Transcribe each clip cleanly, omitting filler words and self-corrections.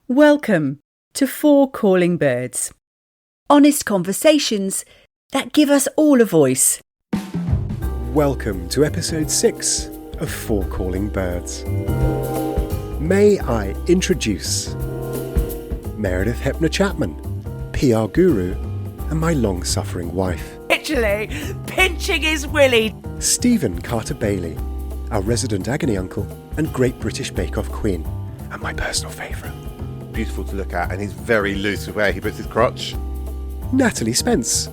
Welcome to Four Calling Birds. Honest conversations that give us all a voice. Welcome to episode 6 of Four Calling Birds. May I introduce Meredith Hepner Chapman, PR guru, and my long-suffering wife. Literally pinching his willy. Stephen Carter-Bailey, our resident Agony uncle and Great British Bake Off queen, and my personal favourite. Beautiful to look at, and he's very loose with where he puts his crotch. Natalie Spence,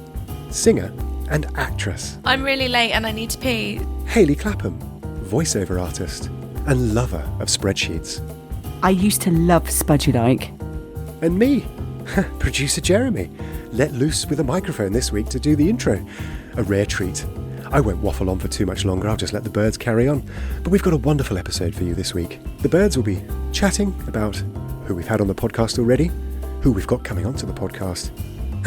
singer and actress. I'm really late and I need to pee. Hayley Clapham, voiceover artist and lover of spreadsheets. I used to love Spudgy Like. And me, producer Jeremy, let loose with a microphone this week to do the intro. A rare treat. I won't waffle on for too much longer, I'll just let the birds carry on. But we've got a wonderful episode for you this week. The birds will be chatting about who we've had on the podcast already, who we've got coming onto the podcast,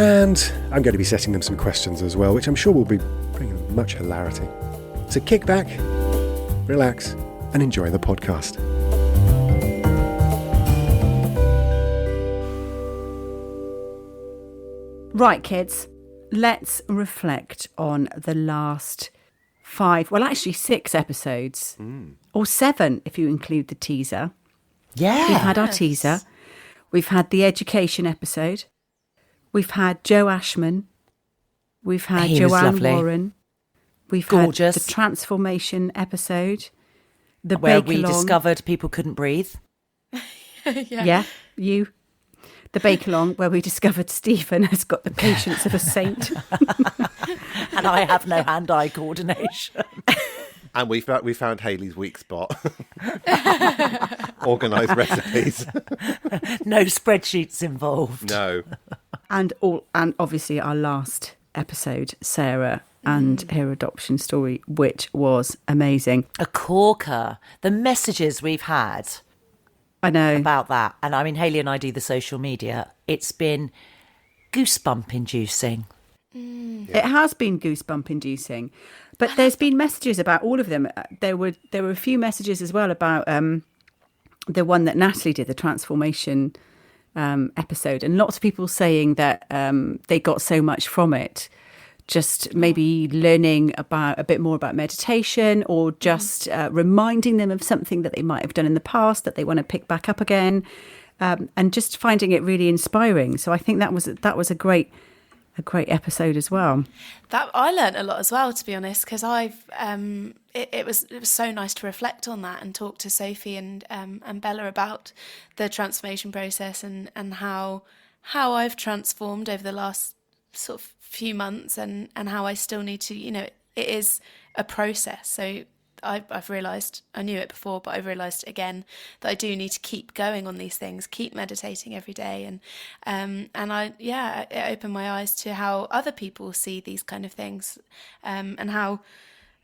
and I'm going to be setting them some questions as well, which I'm sure will be bringing much hilarity. So kick back, relax, and enjoy the podcast. Right, kids, let's reflect on the last 6 episodes, or 7 if you include the teaser. Yeah. We've had our teaser. We've had the education episode. We've had Joe Ashman. We've had He was Joanne lovely. Warren. We've Gorgeous. had the transformation episode. The Where bake we along. discovered people couldn't breathe. Yeah, you. The bake along where we discovered Stephen has got the patience of a saint. And I have no hand-eye coordination. And we found Hayley's weak spot. Organised recipes. No spreadsheets involved. No. and obviously our last episode, Sarah and her adoption story, which was amazing. A corker. The messages we've had I know. about that. And I mean, Hayley and I do the social media. It's been goosebump inducing. It has been goosebump inducing, but there's been messages about all of them. There were a few messages as well about the one that Natalie did, the transformation episode, and lots of people saying that they got so much from it. Just maybe learning about a bit more about meditation, or just reminding them of something that they might have done in the past that they want to pick back up again, and just finding it really inspiring. So I think that was a great episode as well. That I learnt a lot as well, to be honest, because it was so nice to reflect on that and talk to Sophie and Bella about the transformation process and how I've transformed over the last sort of few months and how I still need to, it is a process. So I've realised, I knew it before, but I've realised again that I do need to keep going on these things, keep meditating every day. And it opened my eyes to how other people see these kind of things, and how,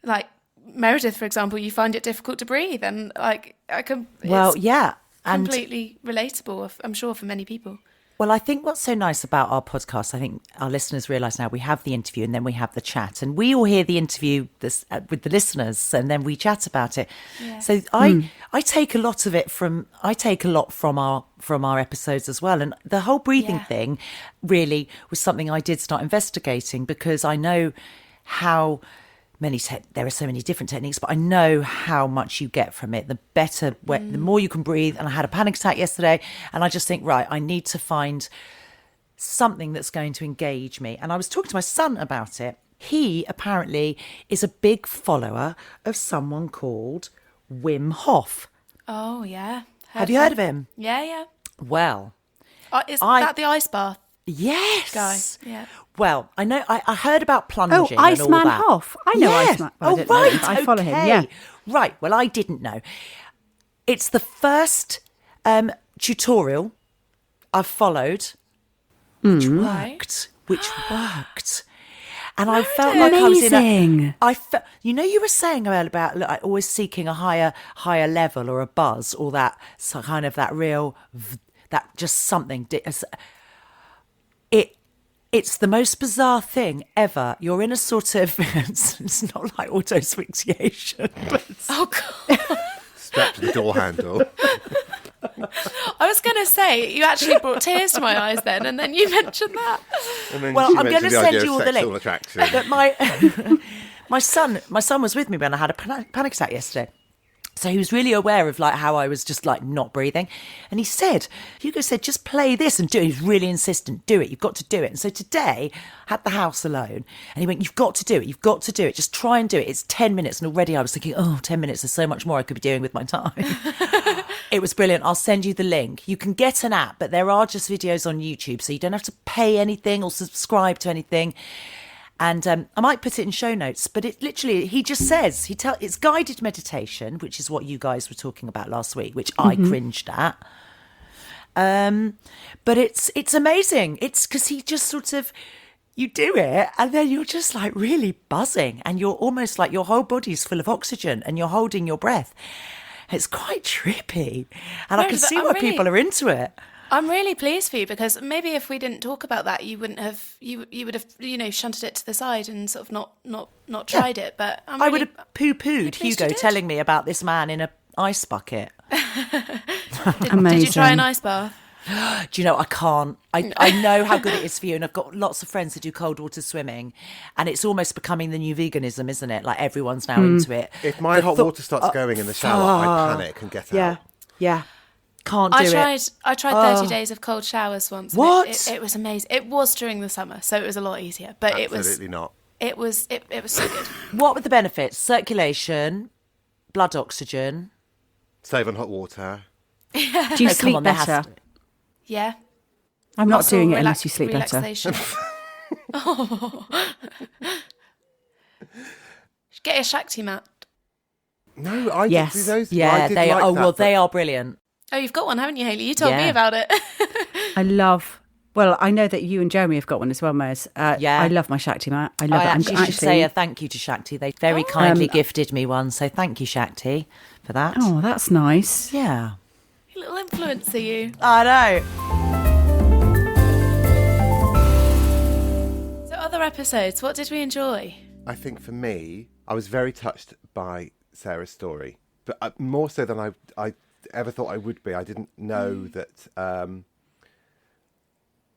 like, Meredith, for example, you find it difficult to breathe, and completely relatable, I'm sure, for many people. Well, I think what's so nice about our podcast, I think our listeners realise now, we have the interview and then we have the chat, and we all hear the interview with the listeners, and then we chat about it. Yeah. So I take a lot of it from our episodes as well, and the whole breathing thing really was something I did start investigating, because I know how there are so many different techniques, but I know how much you get from it. The better, the more you can breathe. And I had a panic attack yesterday, and I just think, right, I need to find something that's going to engage me. And I was talking to my son about it. He apparently is a big follower of someone called Wim Hof. Oh, yeah. Have you heard of him? Yeah. Well, is that the ice bath? Yes. Guy, yeah. Well, I know. I heard about plunging. Oh, and all Iceman that. Hoff. I know Yes. Iceman. I Oh, don't know. right. I follow him. Okay. Yeah. Right. Well, I didn't know. It's the first tutorial I've followed, which worked. And I felt like I was in you were saying about like, always seeking a higher level or a buzz, or that kind of that real, that just something. It's the most bizarre thing ever. You're in a sort of, it's not like auto asphyxiation. But Oh, God. Strapped to the door handle. I was going to say, you actually brought tears to my eyes then, and then you mentioned that. And then Well, she I'm going to mentioned the send idea you of all the sexual link. attraction. But my son was with me when I had a panic attack yesterday. So he was really aware of like how I was just like not breathing. And Hugo said, just play this and do it. He's really insistent. Do it. You've got to do it. And so today I had the house alone and he went, you've got to do it. You've got to do it. Just try and do it. It's 10 minutes. And already I was thinking, 10 minutes. There's so much more I could be doing with my time. It was brilliant. I'll send you the link. You can get an app, but there are just videos on YouTube. So you don't have to pay anything or subscribe to anything. And I might put it in show notes, but it literally, he just says, it's guided meditation, which is what you guys were talking about last week, which I cringed at. But it's amazing. It's because he just sort of, you do it and then you're just like really buzzing and you're almost like your whole body's full of oxygen and you're holding your breath. It's quite trippy. And I can see why people are into it. I'm really pleased for you, because maybe if we didn't talk about that, you would have shunted it to the side and sort of not tried it. But I would have poo-pooed Hugo telling me about this man in a ice bucket. Did you try an ice bath? Do you know, I can't. I know how good it is for you, and I've got lots of friends that do cold water swimming, and it's almost becoming the new veganism, isn't it? Like everyone's now into it. If my hot water starts going in the shower, I panic and get out. Yeah. Can't do it. I tried 30 days of cold showers once. What? It was amazing. It was during the summer, so it was a lot easier. But Absolutely not. It was so good. What were the benefits? Circulation, blood oxygen. Save on hot water. Do you sleep better? Yeah. I'm not doing it unless you sleep relaxation. Get a Shakti mat. No, I did do those. Yeah, they are. They are brilliant. Oh, you've got one, haven't you, Hayley? You told me about it. I know that you and Jeremy have got one as well, Mez. I love my Shakti mat. I love it. Actually should say a thank you to Shakti. They very kindly gifted me one, so thank you, Shakti, for that. Oh, that's nice. Yeah. You little influencer, you. I know. So other episodes, what did we enjoy? I think for me, I was very touched by Sarah's story, but more so than I ever thought I would be. I didn't know that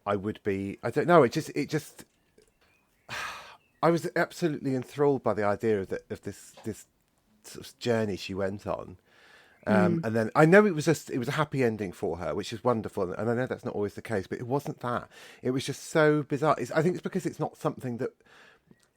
I would be. I don't know. It just. I was absolutely enthralled by the idea of this sort of journey she went on, and then I know it was a happy ending for her, which is wonderful, and I know that's not always the case, but it wasn't that. It was just so bizarre. I think it's because it's not something that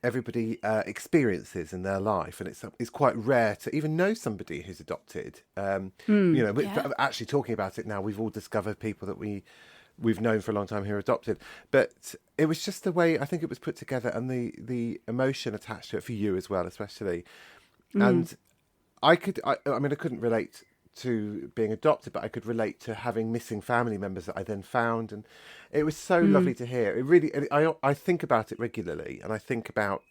everybody experiences in their life, and it's quite rare to even know somebody who's adopted. Actually talking about it now, we've all discovered people that we've known for a long time who are adopted, but it was just the way I think it was put together and the emotion attached to it for you as well, especially. And I couldn't relate to being adopted, but I could relate to having missing family members that I then found, and it was so lovely to hear. It really, I think about it regularly, and I think about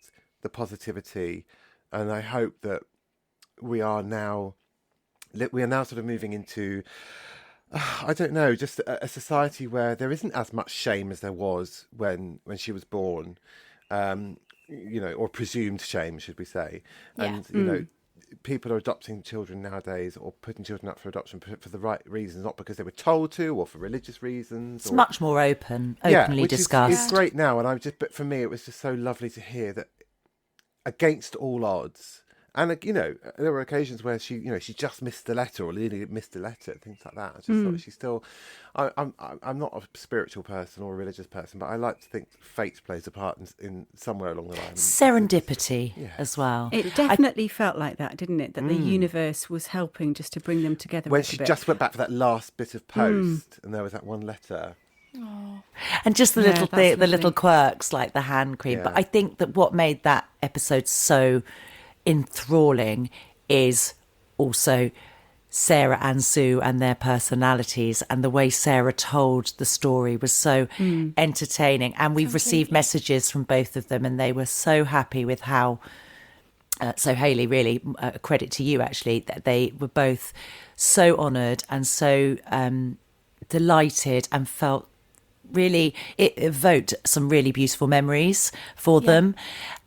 the positivity, and I hope that we are now sort of moving into, I don't know, just a society where there isn't as much shame as there was when she was born, or presumed shame, should we say? And people are adopting children nowadays, or putting children up for adoption for the right reasons, not because they were told to, or for religious reasons. It's much more openly discussed. It's great now, and but for me, it was just so lovely to hear that against all odds. And there were occasions where she just missed a letter, or Lily missed a letter, things like that. I just thought she's still. I'm not a spiritual person or a religious person, but I like to think fate plays a part in somewhere along the line. Serendipity as well. It definitely felt like that, didn't it? That the universe was helping just to bring them together. When she just went back for that last bit of post, and there was that one letter. Oh. And just the little quirks like the hand cream. Yeah. But I think that what made that episode so enthralling is also Sarah and Sue and their personalities, and the way Sarah told the story was so entertaining. And we've received messages from both of them, and they were so happy with how so Hayley, really credit to you actually, that they were both so honoured and so delighted, and felt really it evoked some really beautiful memories for them,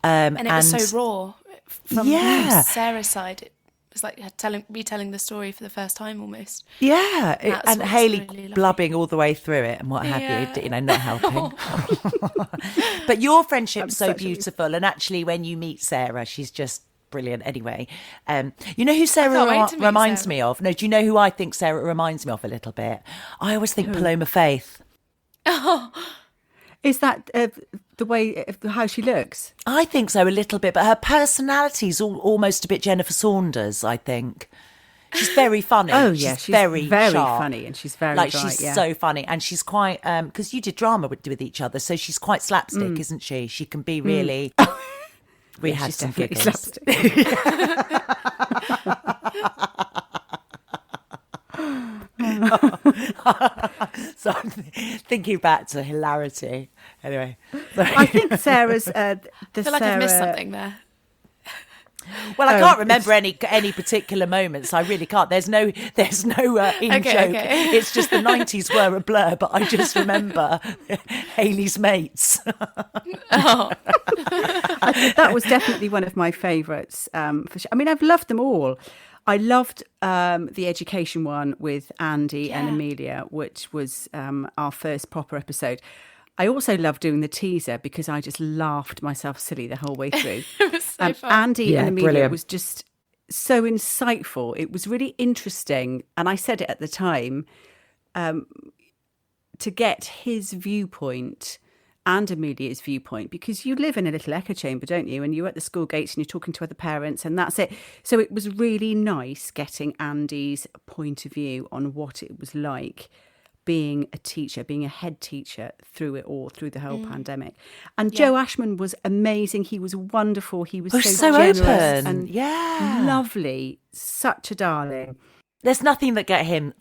and it was so raw from Sarah's side. It's like retelling the story for the first time almost. Yeah, That's and what's Hayley really lovely. blubbing all the way through it and what have you, not helping. But your friendship's so beautiful, and actually when you meet Sarah, she's just brilliant anyway. You know who Sarah reminds me of? No, do you know who I think Sarah reminds me of a little bit? I always think Paloma Faith. Oh, Is that the way, how she looks? I think so a little bit, but her personality's almost a bit Jennifer Saunders, I think. She's very funny. Oh, yeah, she's very sharp. funny, and she's very like bright, she's so funny, and she's quite because you did drama with each other, so she's quite slapstick, isn't she? She can be really. We had some giggles. So I'm thinking back to hilarity. Anyway, I think Sarah's. I feel like I've missed something there. Well, I can't remember any particular moments. I really can't. There's no in joke. Okay. It's just the 90s were a blur, but I just remember Hayley's mates. I think that was definitely one of my favourites. For sure. I mean, I've loved them all. I loved the education one with Andy and Amelia, which was our first proper episode. I also loved doing the teaser because I just laughed myself silly the whole way through. It was so fun. Andy and Amelia brilliant. was just so insightful. It was really interesting. And I said it at the time, to get his viewpoint and Amelia's viewpoint, because you live in a little echo chamber, don't you? And you're at the school gates and you're talking to other parents and that's it. So it was really nice getting Andy's point of view on what it was like being a teacher, being a head teacher through it all, through the whole pandemic. And Joe Ashman was amazing. He was wonderful. He was so generous open and lovely. Such a darling. There's nothing that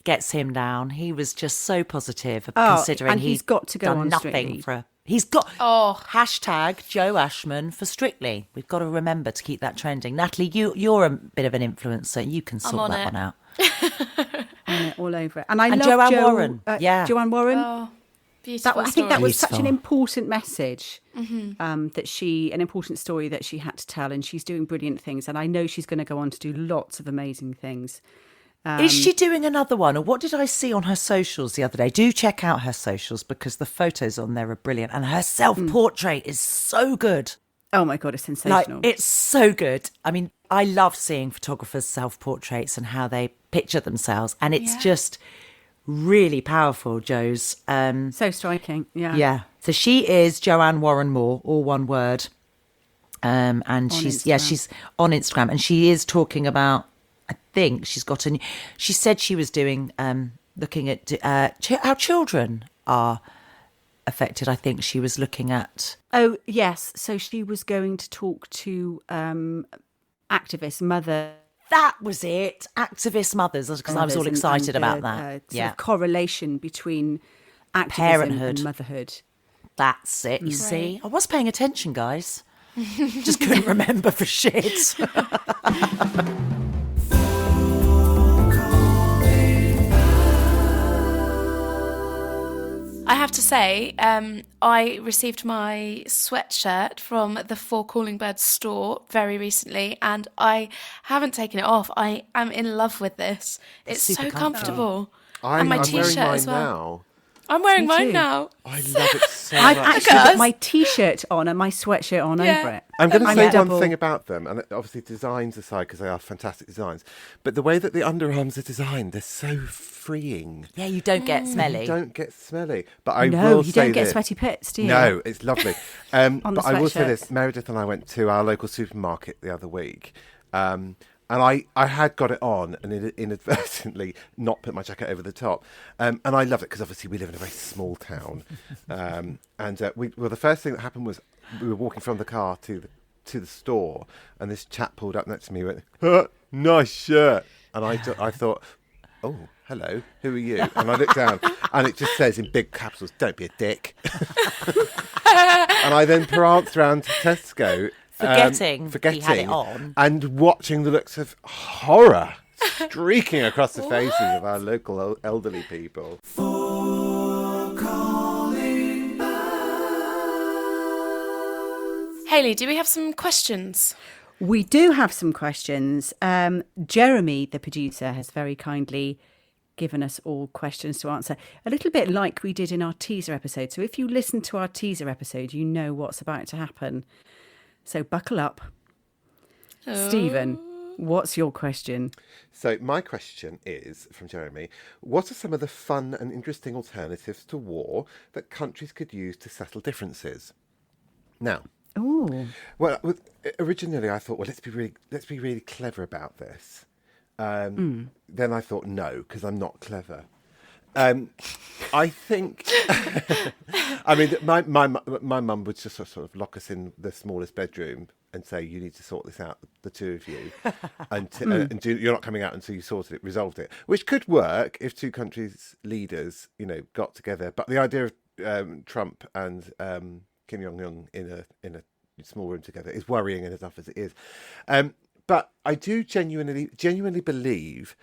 gets him down. He was just so positive, considering and he's got to go done on nothing Strictly. for. He's got hashtag Joe Ashman for Strictly. We've got to remember to keep that trending. Natalie, you're a bit of an influencer. You can sort that one out. All over it. And I love Joanne Warren. Joanne Warren. Oh, beautiful. I think that was Beautiful. such an important message, an important story that she had to tell, and she's doing brilliant things. And I know she's going to go on to do lots of amazing things. Is she doing another one, or what did I see on her socials the other day? Do check out her socials because the photos on there are brilliant, and her self-portrait is so good. Oh my God, it's sensational. Like, it's so good. I mean, I love seeing photographers' self-portraits and how they picture themselves, and it's just really powerful, Joe's. So striking, Yeah. So she is Joanne Warren Moore, all one word. And she's on Instagram, and she is talking about, I think she's got she said she was doing, looking at how children are affected. I think she was looking at. Oh, yes. So she was going to talk to activist mother. That was it. Activist mothers, because I was all excited about that. Sort of correlation between activism Parenthood. and motherhood. That's it. You see, I was paying attention, guys. Just couldn't remember for shit. I have to say, I received my sweatshirt from the For Calling Birds store very recently, and I haven't taken it off. I am in love with this. It's so super comfortable. I'm And my wearing t-shirt mine as well. now. I'm wearing Me mine too. now. I love it so I've much. actually got my T-shirt on and my sweatshirt on Yeah. over it. I'm going to I'm say one double- thing about them, and obviously designs aside, because they are fantastic designs, but the way that the underarms are designed, they're so freeing. Yeah, you don't get smelly. You don't get smelly. But I No, will you say don't get this. sweaty pits, do you? No, it's lovely. On the But I will say sweatshirt. this. Meredith and I went to our local supermarket the other week. And I had got it on and inadvertently not put my jacket over the top. And I love it because obviously we live in a very small town. The first thing that happened was we were walking from the car to the store, and this chap pulled up next to me and went, "Nice shirt." And I thought, "Oh, hello, who are you?" And I looked down and it just says in big capitals, "Don't be a dick." And I then pranced round to Tesco. Forgetting he had it on. And watching the looks of horror streaking across the faces of our local elderly people. Hayley, do we have some questions? We do have some questions. Jeremy, the producer, has very kindly given us all questions to answer, a little bit like we did in our teaser episode. So if you listen to our teaser episode, you know what's about to happen. So buckle up. Stephen, what's your question? So my question is, from Jeremy, what are some of the fun and interesting alternatives to war that countries could use to settle differences? Now, well, originally I thought, well, let's be really clever about this. Then I thought, no, because I'm not clever. I think, I mean, my mum would just sort of lock us in the smallest bedroom and say, you need to sort this out, the two of you, and you're not coming out until you sorted it, resolved it, which could work if two countries' leaders, got together. But the idea of Trump and Kim Jong-un in a small room together is worrying enough as it is. But I do genuinely believe,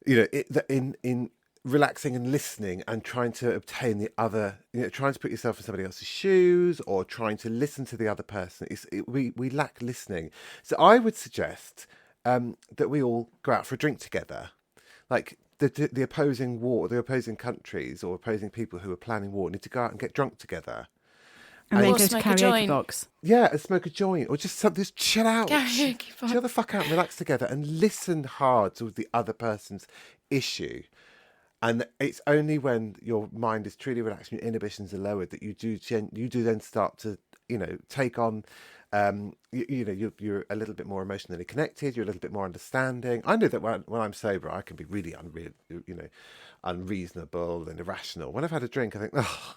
that in relaxing and listening and trying to obtain the other, trying to put yourself in somebody else's shoes or trying to listen to the other person, we lack listening. So I would suggest that we all go out for a drink together, like the opposing countries or opposing people who are planning war need to go out and get drunk together. And then Or go to smoke a karaoke joint. box. Yeah, and smoke a joint, or just chill out, Karaoke box. chill the fuck out, and relax together, and listen hard to the other person's issue. And it's only when your mind is truly relaxed and your inhibitions are lowered that you do then start to take on. You're a little bit more emotionally connected. You're a little bit more understanding. I know that when I'm sober, I can be really unreasonable and irrational. When I've had a drink, I think, oh,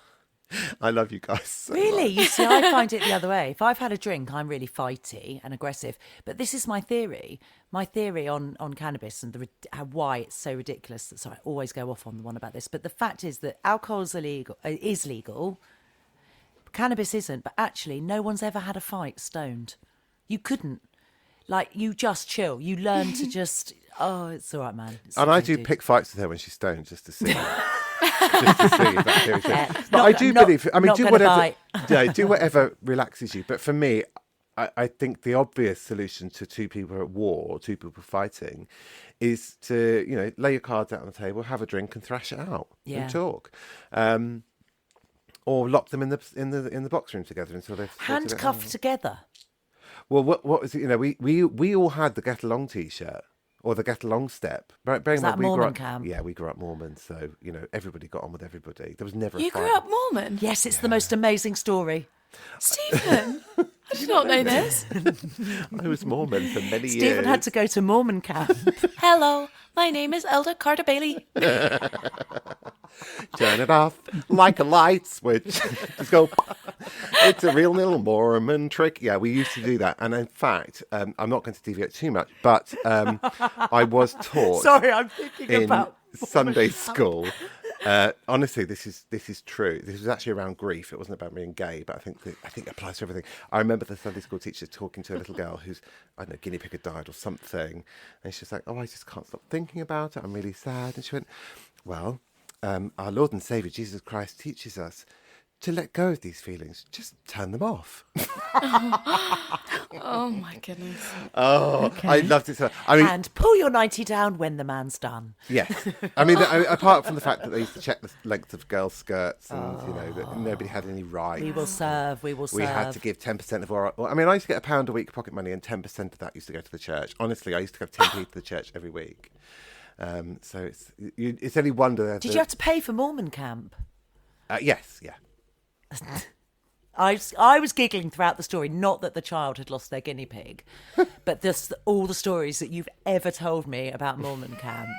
I love you guys so Really? much. You see, I find it the other way. If I've had a drink, I'm really fighty and aggressive. But this is my theory. My theory on cannabis and why it's so ridiculous. Sorry, I always go off on the one about this. But the fact is that alcohol is legal. Cannabis isn't. But actually, no one's ever had a fight stoned. You couldn't. Like, you just chill. You learn to just, oh, it's all right, man. It's And I okay, do dude. pick fights with her when she's stoned, just to see. Just to see if that's seriously. Yeah. But Not- I do not- believe. I mean, not do gonna whatever. bite. Yeah, do whatever relaxes you. But for me, I think the obvious solution to two people at war, two people fighting, is to lay your cards out on the table, have a drink, and thrash it out Yeah. and talk. Or lock them in the box room together until they've sorted it Handcuffed out. together. Well, what was it? We all had the Get Along T-shirt. Or the Get Along step. Bearing in that mind we grew Mormon up, camp? Yeah, we grew up Mormon, so everybody got on with everybody. There was never a You fight. grew up Mormon? Yes, it's the most amazing story. Stephen, I did not know this. I was Mormon for many years. Stephen had to go to Mormon camp. Hello, my name is Elder Carter Bailey. Turn it off like a light switch. Just go. It's a real little Mormon trick. Yeah, we used to do that. And in fact, I'm not going to deviate too much, but I was taught Sorry, I'm thinking in about Sunday school. Honestly, this is true. This was actually around grief. It wasn't about being gay, but I think it applies to everything. I remember the Sunday school teacher talking to a little girl who's, I don't know, guinea pig had died or something, and she's like, "Oh, I just can't stop thinking about it. I'm really sad." And she went, "Well, our Lord and Saviour Jesus Christ teaches us to let go of these feelings. Just turn them off." Oh my goodness. Oh, okay. I loved it so. I mean, and pull your 90 down when the man's done. yes. I mean, apart from the fact that they used to check the length of girls' skirts and, that nobody had any rights. We will serve. We had to give 10% of our... I mean, I used to get £1 a week pocket money and 10% of that used to go to the church. Honestly, I used to give 10p to the church every week. So it's any wonder... Did you have to pay for Mormon camp? Yes, yeah. I was giggling throughout the story, not that the child had lost their guinea pig, but all the stories that you've ever told me about Mormon camp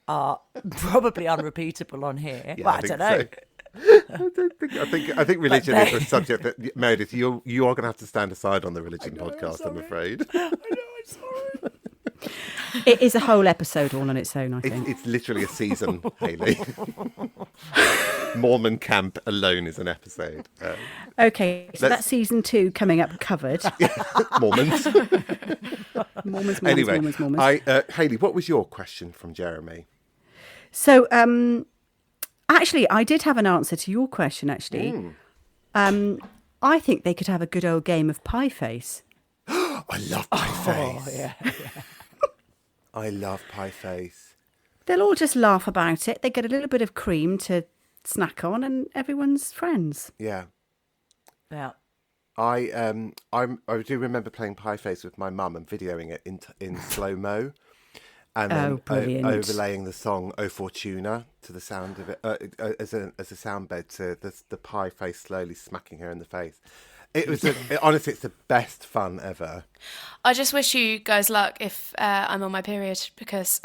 are probably unrepeatable on here. Yeah, Well, I don't know. So. I think religion is a subject that, Meredith, you are going to have to stand aside on the religion podcast, I'm afraid. I know, I'm sorry. It is a whole episode all on its own, I think. It's literally a season, Hayley. Mormon camp alone is an episode. Okay, so that's season 2 coming up covered. Mormons. Mormons. Anyway, Mormons. Hayley, what was your question from Jeremy? So, actually, I did have an answer to your question, actually. I think they could have a good old game of pie face. I love pie face. Oh, yeah. I love pie face. They'll all just laugh about it. They get a little bit of cream to snack on, and everyone's friends. Yeah. Yeah. I do remember playing pie face with my mum and videoing it in slow mo, and then brilliant. overlaying the song "O Fortuna" to the sound of it as a sound bed to the pie face slowly smacking her in the face. It was honestly, it's the best fun ever. I just wish you guys luck if I'm on my period, because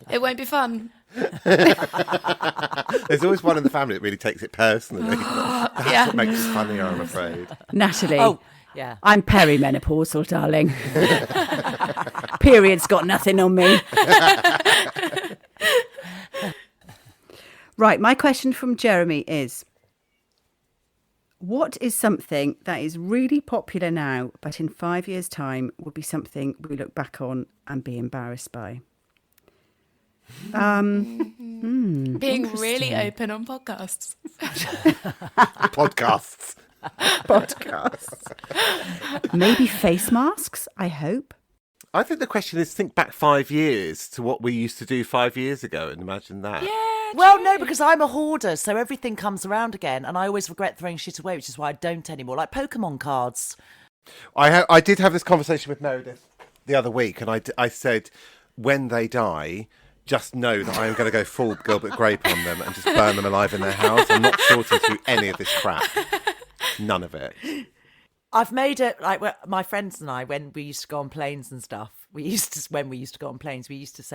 it won't be fun. There's always one in the family that really takes it personally. That's what makes it funnier, I'm afraid. Natalie. Oh, yeah. I'm perimenopausal, darling. Period's got nothing on me. Right, my question from Jeremy is, what is something that is really popular now, but in 5 years' time would be something we look back on and be embarrassed by? Being really open on podcasts. Podcasts. Maybe face masks, I hope. I think the question is, think back 5 years to what we used to do 5 years ago and imagine that. Yeah. Well, no, because I'm a hoarder, so everything comes around again, and I always regret throwing shit away, which is why I don't anymore. Like Pokemon cards. I did have this conversation with Meredith the other week, and I said, when they die, just know that I am going to go full Gilbert Grape on them and just burn them alive in their house. I'm not sorting through any of this crap. None of it. I've made it, like, my friends and I, when we used to go on planes and stuff, we used to say,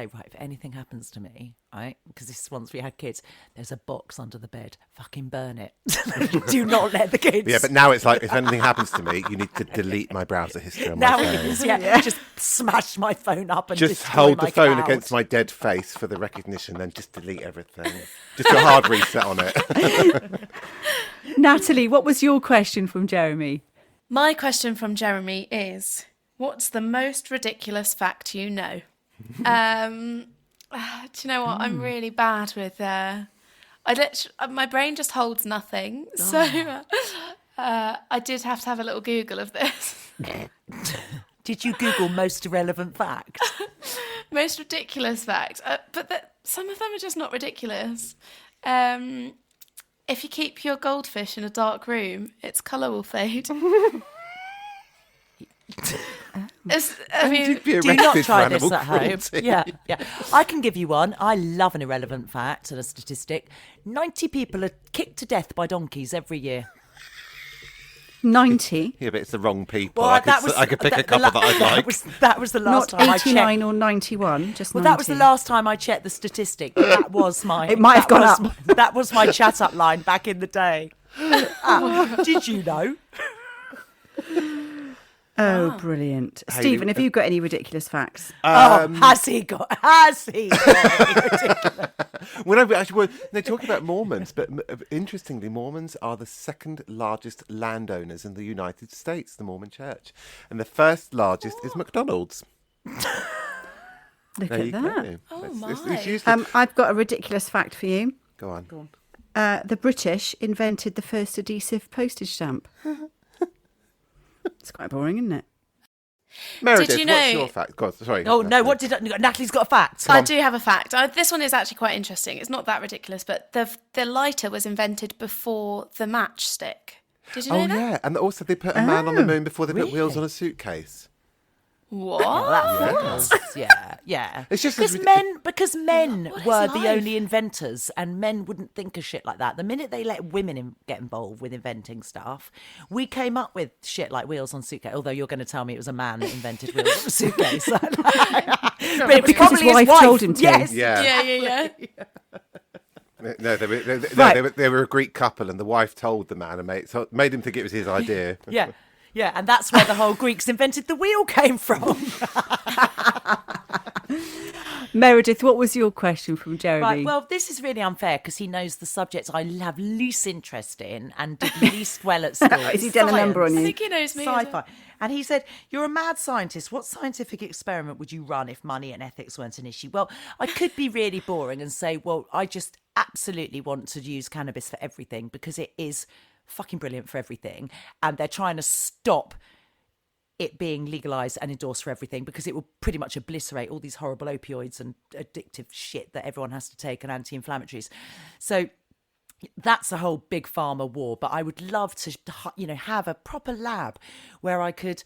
right, if anything happens to me, right, because this is once we had kids, there's a box under the bed, fucking burn it. Do not let the kids. Yeah, but now it's like, if anything happens to me, you need to delete my browser history on now my it phone. is, just smash my phone up and Just destroy hold my the phone cloud. against my dead face for the recognition, then just delete everything. Just do a hard reset on it. Natalie, what was your question from Jeremy? My question from Jeremy is, what's the most ridiculous fact you know? Do you know what? I'm really bad with... my brain just holds nothing. So I did have to have a little Google of this. Did you Google most irrelevant fact? Most ridiculous fact. But some of them are just not ridiculous. If you keep your goldfish in a dark room, its colour will fade. Do not try this at home. Yeah. I can give you one. I love an irrelevant fact and a statistic. 90 people are kicked to death by donkeys every year. 90? Yeah, but it's the wrong people. Well, I could pick a couple that I'd like. That was the last Not time I checked. 89 or 91, just 90. Well, that was the last time I checked the statistic. That was my... It might have gone up. That was my chat-up line back in the day. Did you know? Oh, brilliant. Hayley, Stephen, have you got any ridiculous facts? Has he got any ridiculous? When they're talking about Mormons, but interestingly, Mormons are the second largest landowners in the United States, the Mormon Church. And the first largest is McDonald's. Look There at you that. go. Oh, It's usually... I've got a ridiculous fact for you. Go on. The British invented the first adhesive postage stamp. It's quite boring, isn't it? Meredith, Did you know... what's your fact? God, sorry. Oh, no, what did... Natalie's got a fact. I do have a fact. This one is actually quite interesting. It's not that ridiculous, but the lighter was invented before the matchstick. Did you know Oh, that? yeah. And also they put a man on the moon before they put wheels on a suitcase. What? Yeah. It's just because men What is were the life? only inventors, and men wouldn't think of shit like that. The minute they let women get involved with inventing stuff, we came up with shit like wheels on suitcase. Although you're going to tell me it was a man that invented wheels on suitcase, but it Because probably his wife wife told him to. Yes. Yeah. No, Right. they were a Greek couple, and the wife told the man and made him think it was his idea. Yeah, and that's where the whole Greeks invented the wheel came from. Meredith, what was your question from Jeremy? Right, well, this is really unfair because he knows the subjects I have loose interest in and did least well at school. Has he done a number on I you? think he knows me. as well. Sci-fi. And he said, you're a mad scientist. What scientific experiment would you run if money and ethics weren't an issue? Well, I could be really boring and say, well, I just absolutely want to use cannabis for everything because it is fucking brilliant for everything. And they're trying to stop it being legalized and endorsed for everything, because it will pretty much obliterate all these horrible opioids and addictive shit that everyone has to take and anti-inflammatories. So that's a whole big pharma war. But I would love to, have a proper lab where I could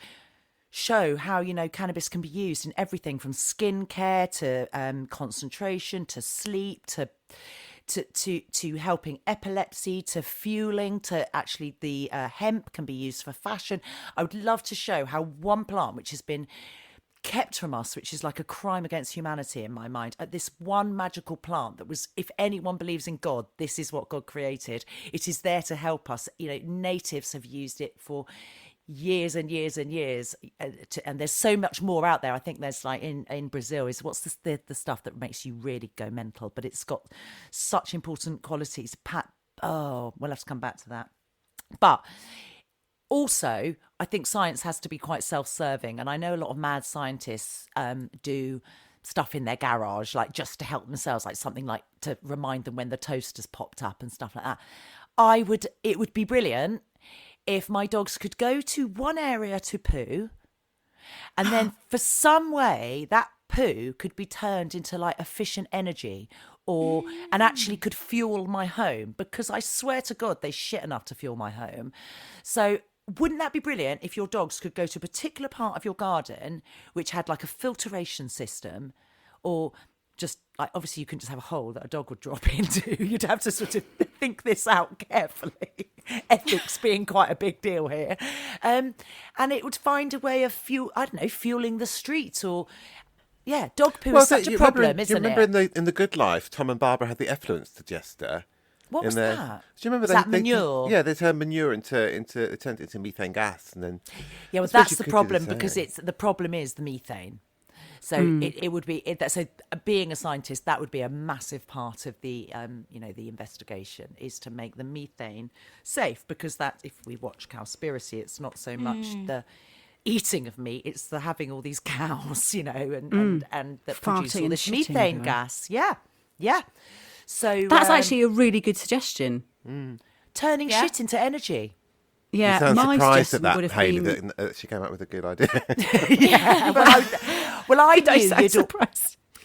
show how, cannabis can be used in everything from skincare to concentration to sleep to helping epilepsy, to fueling, to actually the hemp can be used for fashion. I would love to show how one plant, which has been kept from us, which is like a crime against humanity in my mind, this one magical plant that was, if anyone believes in God, this is what God created. It is there to help us. Natives have used it for years and years and years, and there's so much more out there. I think there's like in Brazil is what's the stuff that makes you really go mental, but it's got such important qualities. We'll have to come back to that. But also, I think science has to be quite self-serving, and I know a lot of mad scientists do stuff in their garage, like just to help themselves, like something like to remind them when the toaster's popped up and stuff like that. It would be brilliant if my dogs could go to one area to poo, and then for some way that poo could be turned into like efficient energy and actually could fuel my home, because I swear to God, they shit enough to fuel my home. So wouldn't that be brilliant if your dogs could go to a particular part of your garden which had like a filtration system, or just like, obviously you couldn't just have a hole that a dog would drop into. You'd have to sort of think this out carefully. Ethics being quite a big deal here. And it would find a way of fueling the streets, or dog poo is such a problem, isn't it? You remember in the Good Life, Tom and Barbara had the effluence digester. What was that? Do you remember that manure? They turned manure it turned into methane gas, and then that's the problem, because the problem is the methane. So it would be so being a scientist, that would be a massive part of the the investigation, is to make the methane safe, because that, if we watch Cowspiracy, it's not so much the eating of meat, it's the having all these cows, and that produce all this methane gas. Yeah. So that's actually a really good suggestion. Turning shit into energy. Yeah, you sound my surprised at suggestion that, Hayley, been... that she came up with a good idea.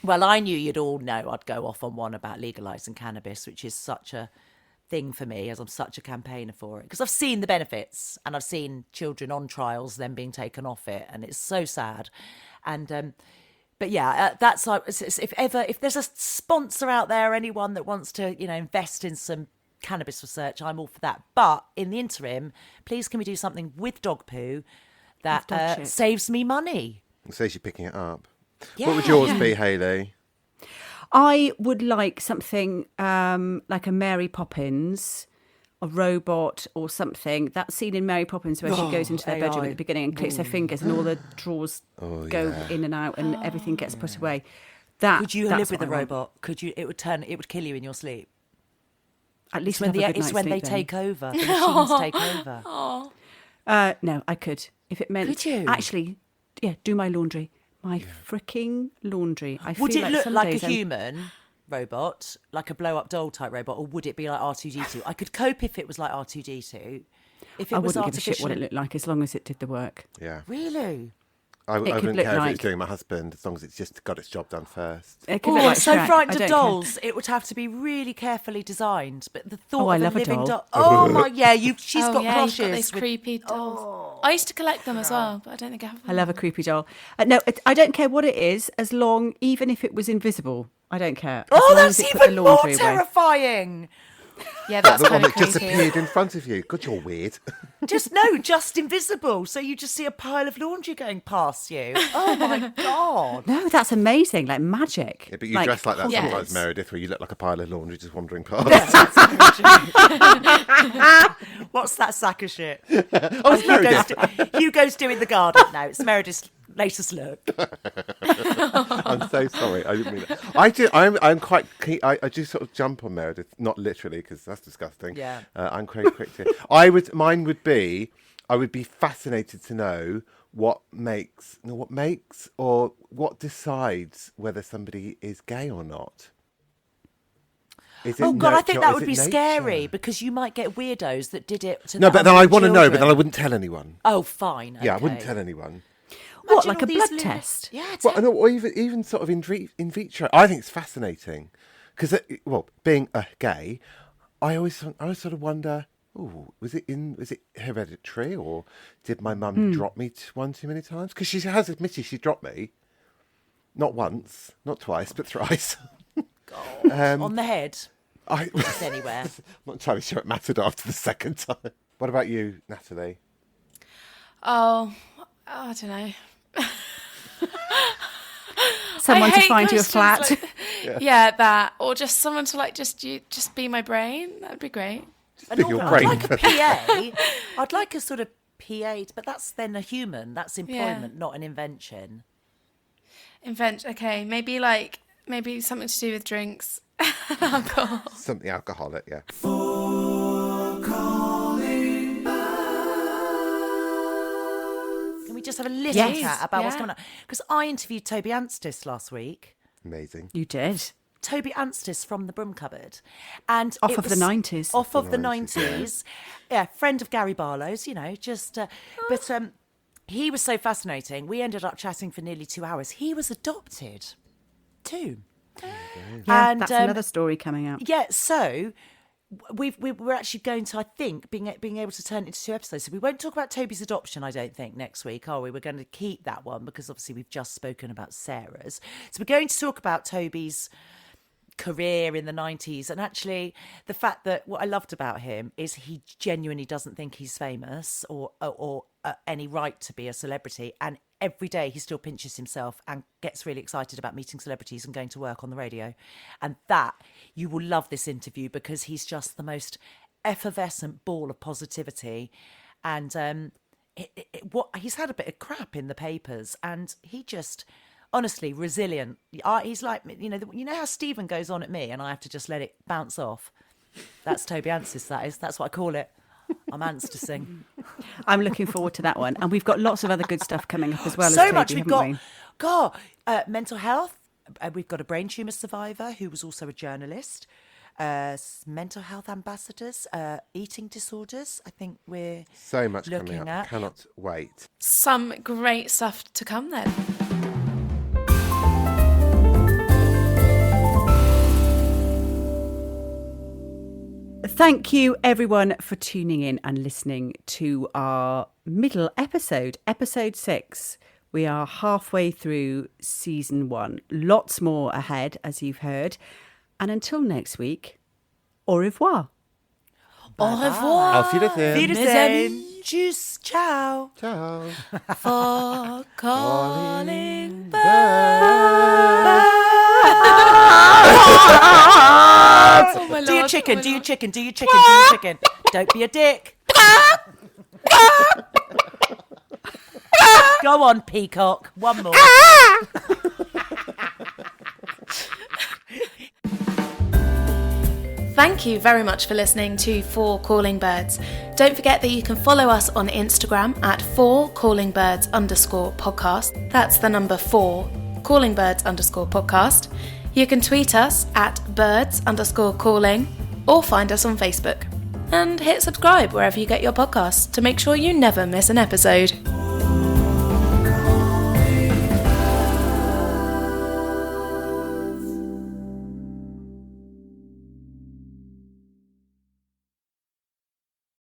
I knew you'd all know I'd go off on one about legalising cannabis, which is such a thing for me, as I'm such a campaigner for it, because I've seen the benefits, and I've seen children on trials then being taken off it, and it's so sad. And but that's like, if there's a sponsor out there, anyone that wants to invest in some cannabis research, I'm all for that. But in the interim, please can we do something with dog poo that saves me money? It says you're picking it up. Yeah. What would yours be, Hayley? I would like something like a Mary Poppins, a robot or something. That scene in Mary Poppins where she goes into their bedroom at the beginning and clicks her fingers and all the drawers go in and out and everything gets put away. Could you live with a robot? Could you? It would kill you in your sleep. At least it's when they take over. The machines take over. No, I could. If it meant... Could you? Actually, do my laundry. My freaking laundry. Would it look like a human robot, like a blow-up doll type robot, or would it be like R2-D2? I could cope if it was like R2-D2. If it I was wouldn't artificial... give a shit what it looked like, as long as it did the work. Yeah. Really? I wouldn't care if it's doing my husband, as long as it's just got its job done first. I'm so frightened of dolls. It would have to be really carefully designed. But the thought of a living doll. Oh my, she's got crushes. You've got those creepy dolls. I used to collect them as well, but I don't think I have them. I love a creepy doll. No, I don't care what it is, even if it was invisible. I don't care. That's even more terrifying. Yeah, that's the one kind of that just creepy. appeared in front of you. God, you're weird. Just invisible. So you just see a pile of laundry going past you. Oh my God. No, that's amazing. Like magic. Yeah, but you dress like that yes. sometimes, Meredith, where you look like a pile of laundry just wandering past. What's that sack of shit? It's Meredith. Hugo's doing the garden now. It's Meredith's latest look. I'm so sorry. I didn't mean that. I'm quite keen. I do sort of jump on Meredith, not literally, because that's disgusting. Yeah. I'm quite quick to. Mine would be, I would be fascinated to know what decides whether somebody is gay or not. Is it Oh God, I think nurture or that is would it be nature? scary because you might get weirdos that did it to No, but then I want to know, but then I children. wouldn't tell anyone. Oh, fine. Yeah, I wouldn't okay. tell anyone. What, Imagine like all a these blood little- test? Yeah, Well, no, or even sort of in vitro. I think it's fascinating because, well, being a gay, I always sort of wonder. Oh, was it hereditary, or did my mum drop me one too many times? Because she has admitted she dropped me, not once, not twice, but thrice. on the head. Just anywhere. I'm not entirely sure it mattered after the second time. What about you, Natalie? Oh, I don't know. Someone I to hate find you a questions flat. like- yeah, that, or just someone to just be my brain. That'd be great. And Be your I'd brain. like a PA. I'd like a sort of PA, but that's then a human. That's employment, not an invention. Okay, maybe something to do with drinks, alcohol. Something alcoholic, yeah. Can we just have a little Yes. chat about what's Yeah. going on? Because I interviewed Toby Anstis last week. Amazing. You did. Toby Anstis from the Broom Cupboard. And Off it of the was 90s. Off of the 90s, 90s. Yeah, friend of Gary Barlow's, just... but he was so fascinating. We ended up chatting for nearly 2 hours. He was adopted, too. Yeah, And, that's another story coming out. Yeah, so we're actually going to, I think, being able to turn it into 2 episodes. So we won't talk about Toby's adoption, I don't think, next week, are we? We're going to keep that one because obviously we've just spoken about Sarah's. So we're going to talk about Toby's career in the 90s, and actually the fact that what I loved about him is he genuinely doesn't think he's famous or any right to be a celebrity, and every day he still pinches himself and gets really excited about meeting celebrities and going to work on the radio. And that, you will love this interview because he's just the most effervescent ball of positivity. And he's had a bit of crap in the papers, and he just... honestly, resilient. He's like, you know how Stephen goes on at me and I have to just let it bounce off? That's Toby Anstis, that is. That's what I call it. I'm Anstising. I'm looking forward to that one. And we've got lots of other good stuff coming up as well. So as Toby, much. We've haven't got, we? mental health. We've got a brain tumour survivor who was also a journalist. Mental health ambassadors, eating disorders. I think we're So much looking coming up. at. I cannot wait. Some great stuff to come then. Thank you, everyone, for tuning in and listening to our middle episode, episode 6. We are halfway through season 1. Lots more ahead, as you've heard. And until next week, au revoir. Au revoir. Auf Wiedersehen. Wiedersehen. Tschüss. Ciao. Ciao. For calling Oh my Do your Lord, chicken, oh my do your Lord. chicken, do your chicken, do your chicken. Don't be a dick. Go on, peacock. One more. Thank you very much for listening to 4 Calling Birds. Don't forget that you can follow us on Instagram at 4callingbirds_podcast. That's the number 4, callingbirds_podcast. You can tweet us at birds_calling or find us on Facebook. And hit subscribe wherever you get your podcasts to make sure you never miss an episode.